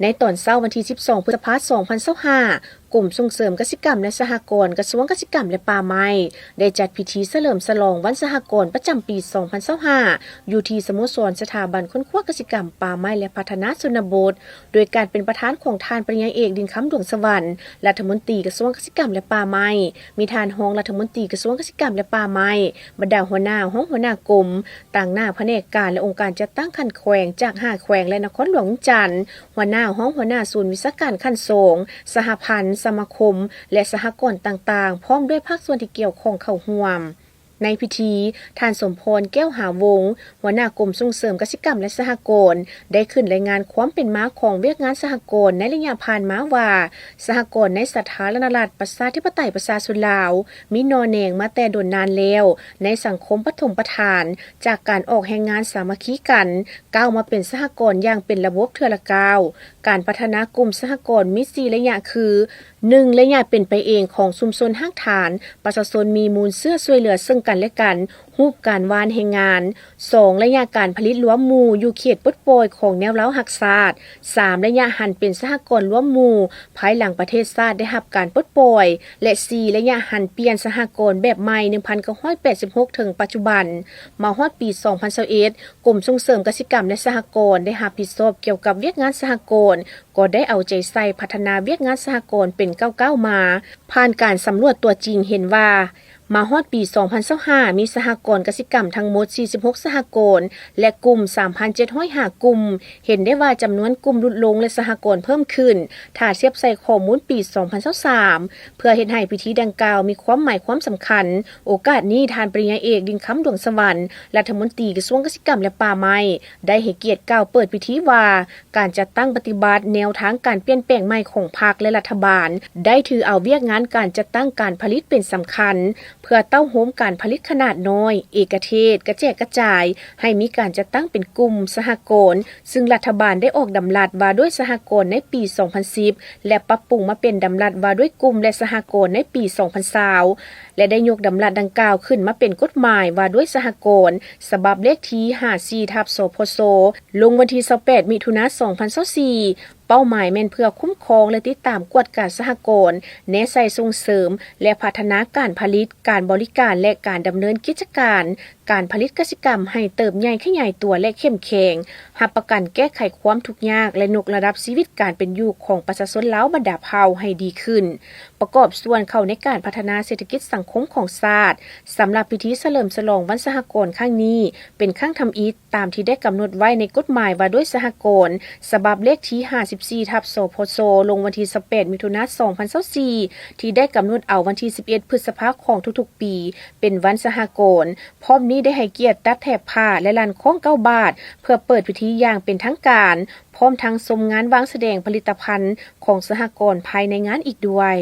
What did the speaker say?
ในตอนเช้าวันที่ 12 พฤษภาคม 2025 กลุ่มส่งเสริมเกษตรกรรมและสหกรณ์กระทรวงเกษตรกรรมและป่าไม้ได้จัดพิธีเฉลิมฉลองวันสหกรณ์ประจำปี 2025 อยู่ที่สโมสรสถาบันค้นคว้าเกษตรกรรมป่าไม้และพัฒนาชนบทโดยการเป็นประธานของท่านปริญญาเอกดินคำดวงสวรรค์รัฐมนตรีกระทรวงเกษตรกรรมและป่าไม้มีท่านรองรัฐมนตรีกระทรวงเกษตรกรรมและป่าไม้บรรดาหัวหน้าห้องหัวหน้ากรมต่างหน้าแผนกการและองค์การจัดตั้งคันแขวงจาก5แขวงและนครหลวงจันทร์หัวหน้าห้องหัวหน้าศูนย์วิชาการขั้นสูงสหพันธ์สมาคมและสหกรณ์ต่างๆพร้อมด้วยภาคส่วนที่เกี่ยวข้องเข้าร่วมในพิธีท่านสมพรแก้วหาวงศ์หัวหน้ากรมส่งเสริมเกษตรกรรมและสหกรณ์ได้ขึ้นรายงานความเป็นมาของเวียกงานสหกรณ์ในระยะผ่านมาว่าสหกรณ์ในสาธารณรัฐประชาธิปไตยประชาชนลาวมีนอแนงมาแต่โดนนานแล้วในสังคมปฐมประทานจากการออกแห่งงานสามัคคีกันก้าวมาเป็นสหกรณ์อย่างเป็นระบบเทื่อละก้าวการพัฒนากลุ่มสหกรณ์มี4ระยะคือ1ระยะเป็นไปเองของชุมชนห้างฐานประชาชนมีมูลเสื้อช่วยเหลือซึ่งกันและกันรูปการวานแห่งงาน2ระยะการผลิตรวมหมู่อยู่เขตปลดปล่อยของแนวเล้าหักศาสตร์3ระยะหันเป็นสหกรณ์รวมหมู่ภายหลังประเทศชาติได้รับการปลดปล่อยและ4ระยะหันเปลี่ยนสหกรณ์แบบใหม่1986ถึงปัจจุบันมาฮอดปี2021กรมส่งเสริมเกษตรกรรมและสหกรณ์ได้รับผิดชอบเกี่ยวกับเวียกงานสหกรณ์ก็ได้เอาใจใส่พัฒนาเวียกงานสหกรณ์เป็นก้าวๆมาผ่านการสำรวจตัวจริงเห็นว่ามาฮอดปี 2025 มีสหกรณ์กสิกรรมทั้งหมด 46 สหกรณ์และกลุ่ม 3,705 กลุ่ม เห็นได้ว่าจำนวนกลุ่มลดลงและสหกรณ์เพิ่มขึ้นถ้าเทียบใส่ข้อมูลปี 2023 เพื่อเฮ็ดให้พิธีดังกล่าวมีความหมายความสำคัญโอกาสนี้ท่านปริญญาเอกดินคำดวงสวรรค์รัฐมนตรีกระทรวงเกษตรกรรมและป่าไม้ได้ให้เกียรติกล่าวเปิดพิธีว่าการจัดตั้งปฏิบัติแนวทางการเปลี่ยนแปลงใหม่ของพรรคและรัฐบาลได้ถือเอาเวียกงานการจัดตั้งการผลิตเป็นสำคัญเพื่อเต้าโฮมการผลิตขนาดน้อยเอกเทศกระแจกกระจายให้มีการจัดตั้งเป็นกลุ่มสหกรณ์ซึ่งรัฐบาลได้ออกดำรัสว่าด้วยสหกรณ์ในปี 2010 และปรับปรุงมาเป็นดำรัสว่าด้วยกลุ่มและสหกรณ์ในปี 2020 และได้ยกดำรัสดังกล่าวขึ้นมาเป็นกฎหมายว่าด้วยสหกรณ์ฉบับเลขที่54/สพสลงวันที่28 มิถุนายน 2024เป้าหมายแม่นเพื่อคุ้มครองและติดตามกวดการสหกรณ์แนะใส่ส่งเสริมและพัฒนาการผลิตการบริการและการดำเนินกิจการการผลิตกสิกรรมให้เติบใหญ่ขยายตัวและเข้มแข็งรับประกันแก้ไขความทุกข์ยากและยกระดับชีวิตการเป็นอยู่ของประชาชนลาวบรรดาเผ่าให้ดีขึ้นประกอบส่วนเข้าในการพัฒนาเศรษฐกิจสังคมของชาติสำหรับพิธีเฉลิมฉลองวันสหกรณ์ครั้งนี้เป็นครั้งทำอิฐตามที่ได้กำหนดไว้ในกฎหมายว่าด้วยสหกรณ์ฉบับเลขที่54/สพสลงวันที่18 มิถุนายน 2024ที่ได้กำหนดเอาวันที่11 พฤษภาคมของทุกๆปีเป็นวันสหกรณ์พร้อมนี้ได้ให้เกียรติตัดแถบผ้าและลานของ9 บาทเพื่อเปิดพิธีอย่างเป็นทางการพร้อมทั้งชมงานวางแสดงผลิตภัณฑ์ของสหกรณ์ภายในงานอีกด้วย